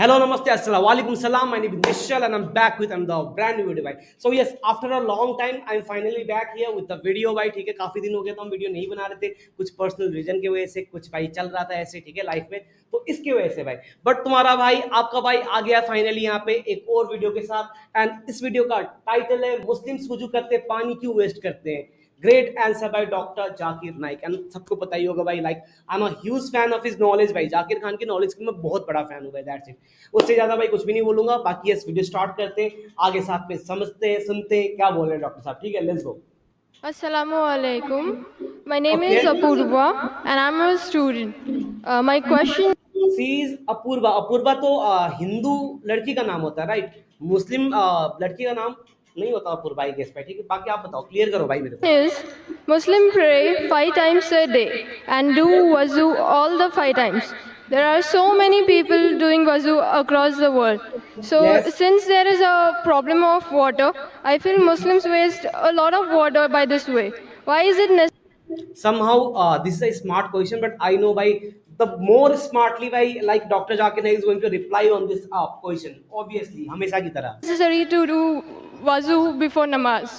Hello, namaste, assalamu alaikum salam. My name is Nishal and I'm back with another brand new video, भाई. So yes, after a long time, I'm finally back here with the video, भाई. ठीक है, काफी दिन हो गया तो हम वीडियो नहीं बना रहे थे, कुछ पर्सनल रीजन की वजह से, कुछ भाई चल रहा था ऐसे, ठीक है, लाइफ में, तो इसकी वजह से भाई. बट तुम्हारा भाई, आपका भाई आ गया फाइनली यहाँ पे एक और वीडियो के साथ. एंड इस वीडियो का टाइटल है मुस्लिम्स वुजू करते पानी क्यों वेस्ट करते हैं. Great answer by doctor Zakir Naik. And सबको पता ही होगा भाई, like I am a huge fan of his knowledge. भाई जाकिर खान की नॉलेज की मैं बहुत बड़ा फैन हूँ भाई. That's it. उससे ज्यादा भाई कुछ भी नहीं बोलूंगा. बाकी इस वीडियो स्टार्ट करते हैं, आगे साथ में समझते हैं, सुनते हैं क्या बोल रहे हैं डॉक्टर साहब. ठीक है, let's go. Assalamu alaikum. My name is Apurva and I'm a student. My question sees Apoorva. Apoorva तो हिंदू लड़की का नाम होता है, राइट? मुस्लिम लड़की का नाम नहीं होता अपूर्वा, आई गेस. ठीक है, बाकी आप बताओ, क्लियर करो भाई मेरे को. is Muslim pray 5 times a day and do wuzu all the 5 times. There are so many people doing wuzu across the world. So Yes. since there is a problem of water, I feel Muslims waste a lot of water by this way. Why is it necessary? Somehow this is a smart question, but I know by the more smartly by like Dr. Zakir Naik is going to reply on this question, obviously हमेशा की तरह. Necessary to do wuzu before namaz?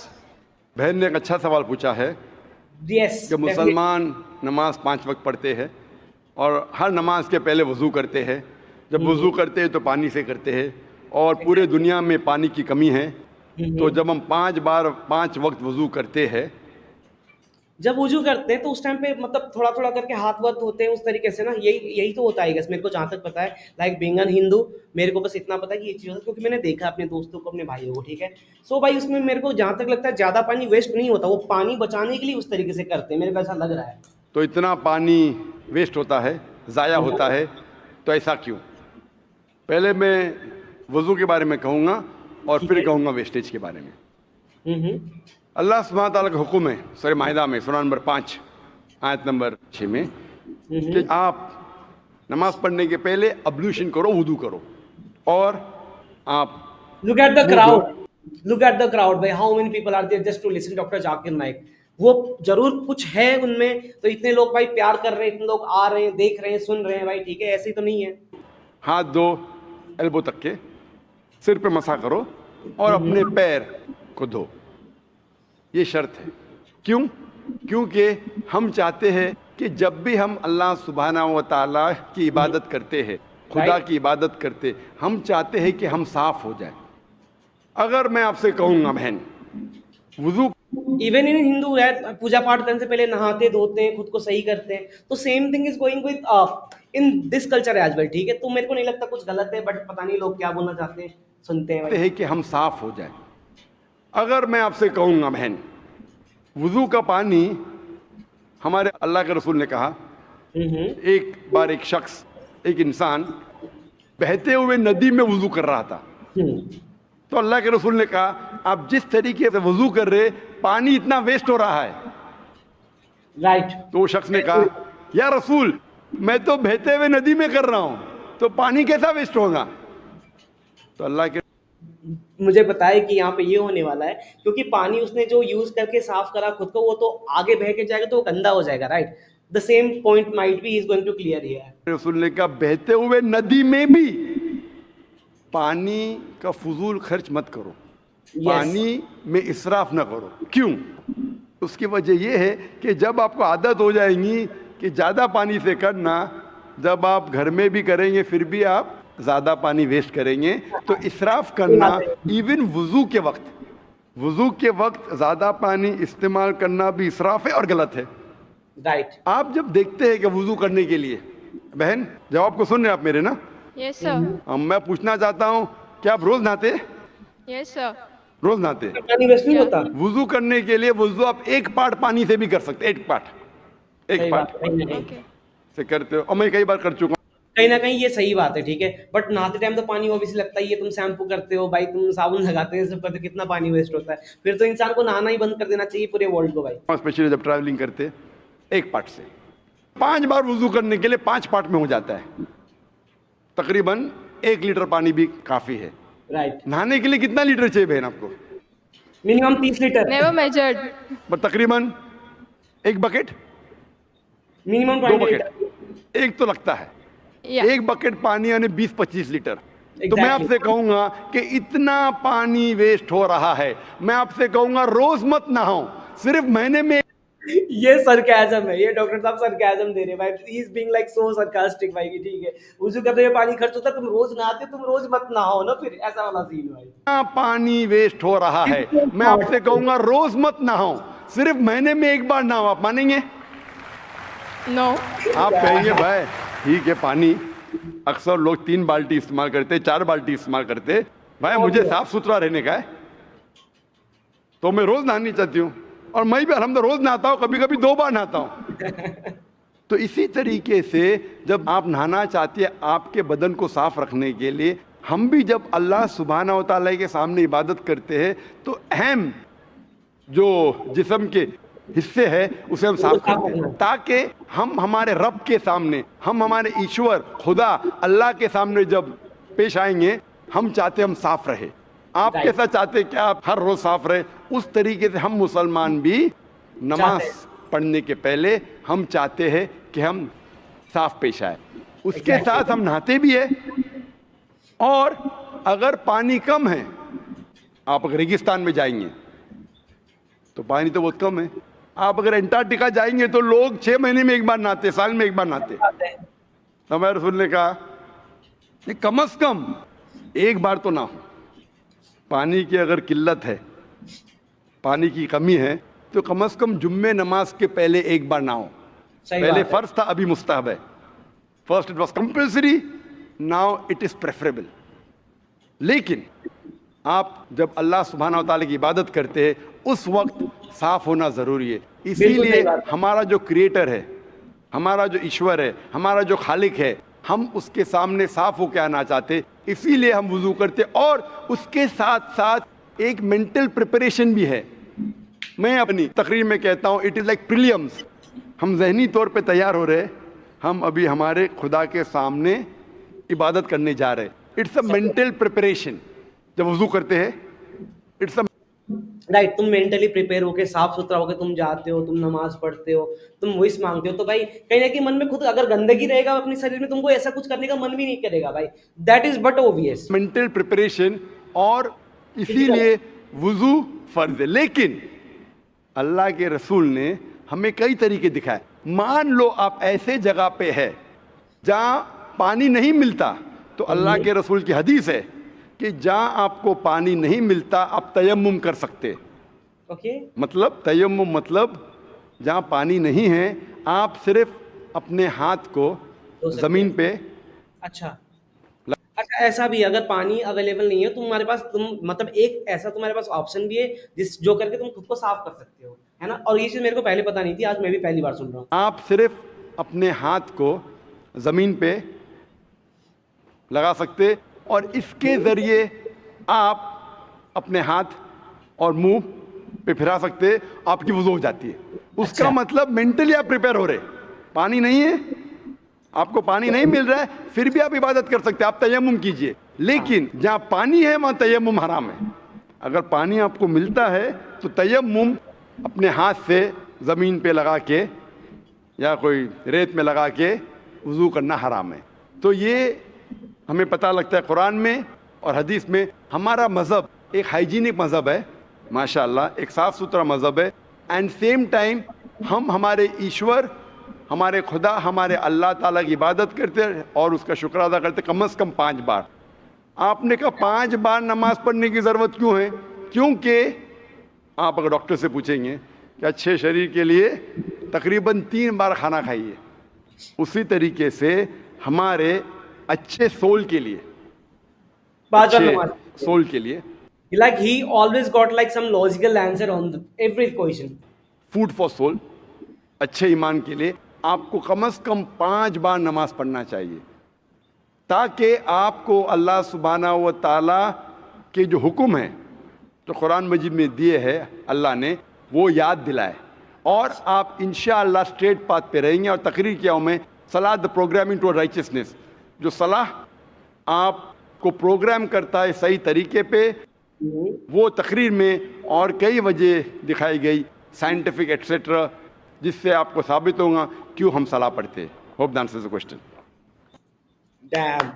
बहन ने एक अच्छा सवाल पूछा है Yes, कि मुसलमान नमाज 5 वक्त पढ़ते हैं और हर नमाज के पहले वज़ू करते हैं. जब वज़ू करते हैं तो पानी से करते हैं और पूरे दुनिया में पानी की कमी है. तो जब हम 5 बार 5 वक्त वज़ू करते हैं, जब वुजू करते हैं तो उस टाइम पे मतलब थोड़ा थोड़ा करके हाथ वाथ धोते हैं उस तरीके से ना. यही तो होता है गैस, मेरे को जहाँ तक पता है. लाइक बीइंग एन हिंदू मेरे को बस इतना पता है कि ये चीज़ होता है, क्योंकि मैंने देखा अपने दोस्तों को, अपने भाइयों को. ठीक है, सो भाई उसमें मेरे को जहाँ तक लगता है ज़्यादा पानी वेस्ट नहीं होता. वो पानी बचाने के लिए उस तरीके से करते हैं, मेरे को ऐसा लग रहा है. तो इतना पानी वेस्ट होता है, ज़ाया होता है, तो ऐसा क्यों? पहले मैं वज़ू के बारे में कहूँगा और फिर कहूँगा वेस्टेज के बारे में. अल्लाह सुब्हानहू व तआला का हुक्म है सूरह माइदा में, सूरा नंबर 5 आयत नंबर 6 में, कि आप नमाज पढ़ने के पहले अब्लूशन करो, वुदू करो. और आप look at the crowd, look at the crowd भाई. How many people are there just to listen doctor Zakir Naik. वो जरूर कुछ है उनमें, तो इतने लोग भाई प्यार कर रहे हैं, इतने लोग आ रहे हैं, देख रहे हैं, सुन रहे हैं भाई. ठीक है, ऐसे ही तो नहीं है. हाथ दो एल्बो तक के, सिर पे मसा करो और अपने पैर को धो. ये शर्त है. क्यों? क्योंकि हम चाहते हैं कि जब भी हम अल्लाह सुब्हानहू व तआला की इबादत करते हैं, खुदा की इबादत करते, हम चाहते हैं कि हम साफ हो जाए. अगर मैं आपसे कहूँगा बहन, वुज़ू इवन इन हिंदू है, पूजा पाठ करने से पहले नहाते धोते हैं, खुद को सही करते हैं, तो same thing is going with in this culture as well. ठीक है, तो मेरे को नहीं लगता कुछ गलत है, बट पता नहीं लोग क्या बोलना चाहते हैं, सुनते हैं भाई. कि हम साफ हो जाए. अगर मैं आपसे कहूँगा बहन, वुज़ू का पानी, हमारे अल्लाह के रसूल ने कहा, एक बार एक शख्स, एक इंसान बहते हुए नदी में वुज़ू कर रहा था. तो अल्लाह के रसूल ने कहा, आप जिस तरीके से वुज़ू कर रहे, पानी इतना वेस्ट हो रहा है. राइट. तो वो शख्स ने कहा, या रसूल, मैं तो बहते हुए नदी में कर रहा हूँ, तो पानी कैसा वेस्ट होगा? तो अल्लाह के मुझे पता है कि यहाँ पे ये होने वाला है, क्योंकि पानी उसने जो यूज करके साफ करा खुद को, वो तो आगे बह के जाएगा तो वो गंदा हो जाएगा. Right. The same point might be is going to clear here. रसूल ने कहा, बहते हुए नदी में भी पानी का फजूल खर्च मत करो. पानी में इसराफ ना करो. क्यों? उसकी वजह यह है कि जब आपको आदत हो जाएगी कि ज़्यादा पानी से करना, जब आप घर में भी करेंगे फिर भी आप ज़्यादा पानी वेस्ट करेंगे. तो इसराफ करना, इवन वुज़ू के वक्त ज़्यादा पानी इस्तेमाल करना भी इसराफ है और गलत है. राइट. आप जब देखते हैं कि वुज़ू करने के लिए, बहन जवाब को सुन रहे हैं आप मेरे ना? Yes sir. मैं पूछना चाहता हूँ, क्या आप रोज़ नहाते? Yes sir. रोज़ नहाते. पानी वेस्ट नहीं होता. वुज़ू करने के लिए वुज़ू आप 1 पार्ट पानी से भी कर सकते. 1 पार्ट Okay. से करते हो, और मैं कई बार कर चुका हूँ. कहीं ना कहीं ये सही बात है. ठीक है, बट नहाते टाइम तो पानी ऑब्वियसली लगता ही है. तुम शैम्पू करते हो भाई, तुम साबुन लगाते हैं, सब करते हो, कितना पानी वेस्ट होता है. फिर तो इंसान को नहाना ही बंद कर देना चाहिए पूरे वर्ल्ड को भाई. स्पेशली जब ट्रैवलिंग करते 1 पार्ट से 5 बार वुज़ू करने के लिए 5 पार्ट में हो जाता है. तकरीबन 1 लीटर पानी भी काफ़ी है. राइट. नहाने के लिए कितना लीटर चाहिए बहन आपको? Minimum 30 litre. Never measured. पर तकरीबन 1 बकेट, मिनिमम 2 20 बकेट, लीटर. एक तो लगता है. Yeah. 1 बकेट पानी यानी 20-25 लीटर. तो मैं Exactly. आपसे कहूंगा कि इतना पानी वेस्ट हो रहा है, मैं आपसे कहूंगा रोज मत नहाओ, सिर्फ महीने में ये सरकाजम है, ये डॉक्टर साहब सरकाजम दे रहे हैं भाई, he is being like so sarcastic भाई कि ठीक है वजू करने में पानी खर्च होता है, तुम रोज नहाते हो, तुम रोज मत नहाओ ना, फिर ऐसा वाला सीन है भाई। इतना पानी वेस्ट हो रहा है, मैं आपसे कहूंगा रोज मत नहाओ, सिर्फ महीने में एक बार नहाओ। आप मानेंगे? No. आप कहेंगे भाई ठीक है, पानी अक्सर लोग 3 बाल्टी इस्तेमाल करते, 4 बाल्टी इस्तेमाल करते, भाई मुझे साफ सुथरा रहने का है तो मैं रोज नहानी चाहती हूँ, और मैं भी अलहमद रोज नहाता हूँ, कभी कभी 2 बार नहाता हूँ। तो इसी तरीके से जब आप नहाना चाहती है आपके बदन को साफ रखने के लिए, हम भी जब अल्लाह सुब्हाना व तआला के सामने इबादत करते हैं तो अहम जो जिस्म के हिस्से है उसे हम साफ करते हैं, ताकि हम हमारे रब के सामने, हम हमारे ईश्वर खुदा अल्लाह के सामने जब पेश आएंगे, हम चाहते हम साफ रहे। आप Right. कैसा चाहते कि आप हर रोज साफ रहे? उस तरीके से हम मुसलमान भी नमाज पढ़ने के पहले हम चाहते हैं कि हम साफ पेश आए। उसके Exactly. साथ हम नहाते भी है, और अगर पानी कम है, आप अगर रेगिस्तान में जाएंगे तो पानी तो बहुत कम है, आप अगर अंटार्कटिका जाएंगे तो लोग 6 महीने में एक बार नहाते, साल में एक बार नहाते। हमारे रसूल ने कहा कि कम से कम एक बार तो ना हो। पानी की अगर किल्लत है, पानी की कमी है, तो कम से कम जुम्मे नमाज के पहले एक बार ना हो। सही पहले बात है। फर्ज था, अभी मुस्तहब है। First it was compulsory, now it is preferable. लेकिन आप जब अल्लाह सुब्हाना व तआला की इबादत करते हैं उस वक्त साफ होना जरूरी है। बिल्कुल सही इसीलिए बात है। हमारा जो क्रिएटर है, हमारा जो ईश्वर है, हमारा जो खालिक है, हम उसके सामने साफ होकर आना चाहते, इसीलिए हम वुजू करते। और उसके साथ साथ एक मेंटल प्रिपरेशन भी है। मैं अपनी तकरीर में कहता हूँ इट इज़ लाइक प्रीलिम्स। हम जहनी तौर पे तैयार हो रहे, हम अभी हमारे खुदा के सामने इबादत करने जा रहे। It's a mental preparation. जब वुजू करते हैं इट्स अ राइट, तुम मेंटली प्रिपेयर होके साफ सुथरा होके तुम जाते हो, तुम नमाज पढ़ते हो, तुम विश मांगते हो, तो भाई कहीं ना कहीं मन में खुद अगर गंदगी रहेगा अपने शरीर में, तुमको ऐसा कुछ करने का मन भी नहीं करेगा भाई। That is but obvious. Mental preparation, और इसीलिए वुजू फर्ज है। लेकिन अल्लाह के रसूल ने हमें कई तरीके दिखाए। मान लो आप ऐसे जगह पे है जहाँ पानी नहीं मिलता, तो अल्लाह के रसूल की हदीस है कि जहाँ आपको पानी नहीं मिलता आप तयम्मुम कर सकते। ओके, मतलब तयम्मुम मतलब जहाँ पानी नहीं है आप सिर्फ अपने हाथ को धो सकते ज़मीन पे, अच्छा अच्छा, ऐसा भी है, अगर पानी अवेलेबल नहीं है तो तुम्हारे पास, तुम मतलब एक ऐसा तुम्हारे पास ऑप्शन भी है जिस जो करके तुम खुद को साफ कर सकते हो, है ना। और ये चीज मेरे को पहले पता नहीं थी, आज मैं भी पहली बार सुन रहा हूँ। आप सिर्फ अपने हाथ को ज़मीन पे लगा सकते, और इसके ज़रिए आप अपने हाथ और मुंह पे फिरा सकते, आपकी वुज़ू हो जाती है। उसका अच्छा। मतलब मेंटली आप प्रिपेयर हो रहे। पानी नहीं है, आपको पानी नहीं मिल रहा है, फिर भी आप इबादत कर सकते, आप तयम्मुम कीजिए। लेकिन जहाँ पानी है वहाँ तयम्मुम हराम है। अगर पानी आपको मिलता है तो तयम्मुम अपने हाथ से ज़मीन पे लगा के या कोई रेत में लगा के वुज़ू करना हराम है। तो ये हमें पता लगता है कुरान में और हदीस में। हमारा मज़हब एक हाइजीनिक मज़हब है, माशाअल्लाह, एक साफ़ सुथरा मज़हब है। एंड सेम टाइम हम हमारे ईश्वर, हमारे खुदा, हमारे अल्लाह ताला की इबादत करते हैं और उसका शुक्र अदा करते कम से कम 5 बार। आपने कहा 5 बार नमाज पढ़ने की ज़रूरत क्यों है? क्योंकि आप अगर डॉक्टर से पूछेंगे कि अच्छे शरीर के लिए तकरीबन 3 बार खाना खाइए, उसी तरीके से हमारे अच्छे सोल के लिए, 5 बार अच्छे नमाज, सोल के लिए, like he always got like some logical answer on every question. Food for soul, अच्छे ईमान के लिए आपको कम से कम 5 बार नमाज पढ़ना चाहिए, ताकि आपको अल्लाह सुब्हाना व तआला के जो हुक्म हैं जो कुरान मजीद में दिए हैं अल्लाह ने, वो याद दिलाए, और आप इंशाअल्लाह स्ट्रेट पाथ पे रहेंगे। और तकरीर किया हूँ मैं, सलाह द प्रोग्रामिंग टू राइचियसनेस, जो सलाह आपको प्रोग्राम करता है सही तरीके पे, वो तकरीर में और कई वजह दिखाई गई, साइंटिफिक एटसेट्रा, जिससे आपको साबित होगा क्यों हम सलाह पढ़ते हैं। Hope the answers the question. Damn.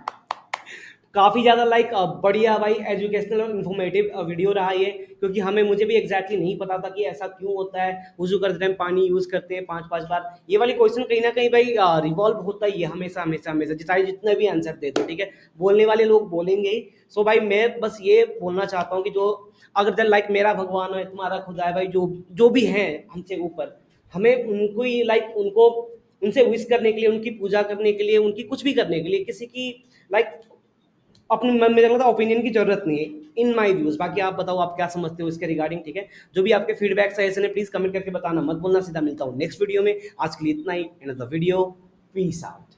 काफ़ी ज़्यादा लाइक बढ़िया भाई एजुकेशनल और इन्फॉर्मेटिव वीडियो रहा ये, क्योंकि मुझे भी एग्जैक्टली नहीं पता था कि ऐसा क्यों होता है, वुजू करते टाइम पानी यूज़ करते हैं 5-5 बार। ये वाली क्वेश्चन कहीं ना कहीं भाई रिवॉल्व होता ही है हमेशा हमेशा हमेशा, चाहे जितने भी आंसर दे दो, ठीक है, बोलने वाले लोग बोलेंगे ही। सो भाई मैं बस ये बोलना चाहता हूँ कि जो अगर लाइक मेरा भगवान है, तुम्हारा खुदा है भाई, जो जो भी हैं हमसे ऊपर, हमें उनको ही लाइक उनको उनसे विश करने के लिए, उनकी पूजा करने के लिए, उनकी कुछ भी करने के लिए किसी की लाइक अपने मन में लगता ओपिनियन की जरूरत नहीं है, इन माय व्यूज। बाकी आप बताओ आप क्या समझते हो इसके रिगार्डिंग, ठीक है। जो भी आपके फीडबैक सजेशन है प्लीज कमेंट करके बताना मत बोलना। सीधा मिलता हूँ नेक्स्ट वीडियो में, आज के लिए इतना ही। Another video, peace out.